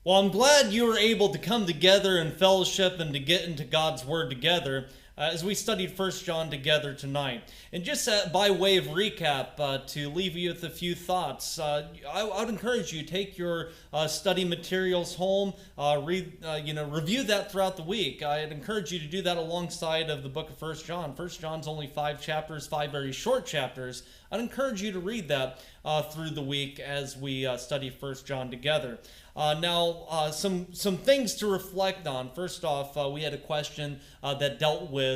Well, I'm glad you were able to come together in fellowship and to get into God's Word together as we studied First John together tonight. And just by way of recap, to leave you with a few thoughts, I would encourage you to take your study materials home, review that throughout the week. I'd encourage you to do that alongside of the book of First John. First John's only 5 chapters, 5 very short chapters. I'd encourage you to read that through the week as we study First John together. Some things to reflect on. First off, we had a question that dealt with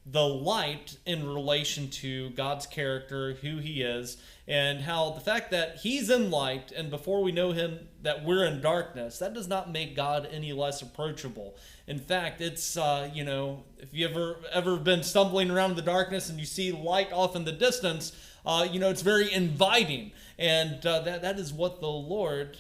the light in relation to God's character, who He is, and how the fact that He's in light, and before we know Him, that we're in darkness, that does not make God any less approachable. In fact, it's, if you ever been stumbling around in the darkness and you see light off in the distance, it's very inviting. And that is what the Lord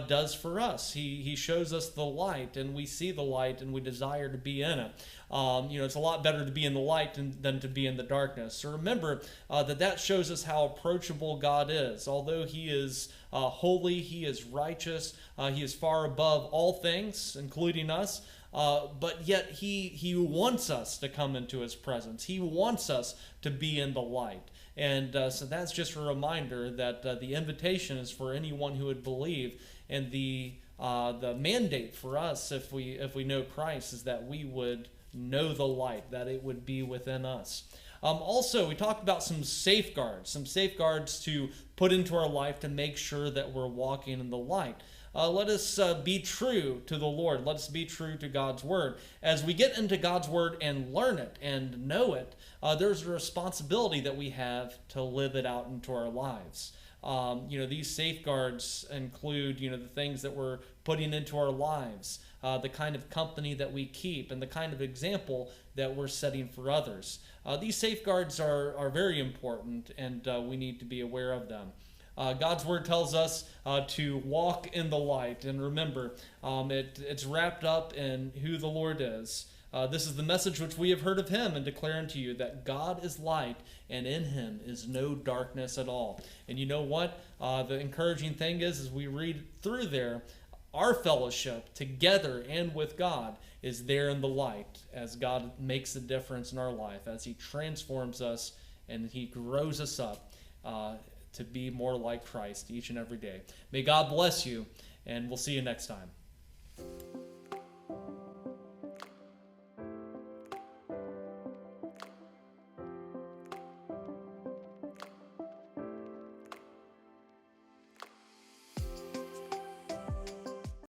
does for us. He shows us the light, and we see the light, and we desire to be in it. It's a lot better to be in the light than to be in the darkness. So remember that shows us how approachable God is. Although He is holy, He is righteous, He is far above all things, including us. But yet he wants us to come into His presence. He wants us to be in the light. And so that's just a reminder that the invitation is for anyone who would believe. And the mandate for us, if we know Christ, is that we would know the light, that it would be within us. Also, we talked about some safeguards to put into our life to make sure that we're walking in the light. Let us be true to the Lord. Let us be true to God's Word. As we get into God's Word and learn it and know it, there's a responsibility that we have to live it out into our lives. These safeguards include, the things that we're putting into our lives, the kind of company that we keep, and the kind of example that we're setting for others. These safeguards are very important, and we need to be aware of them. God's Word tells us to walk in the light. And remember, it's wrapped up in who the Lord is. This is the message which we have heard of Him and declare unto you, that God is light, and in Him is no darkness at all. And you know what? The encouraging thing is, as we read through there, our fellowship together and with God is there in the light, as God makes a difference in our life, as He transforms us and He grows us up to be more like Christ each and every day. May God bless you, and we'll see you next time.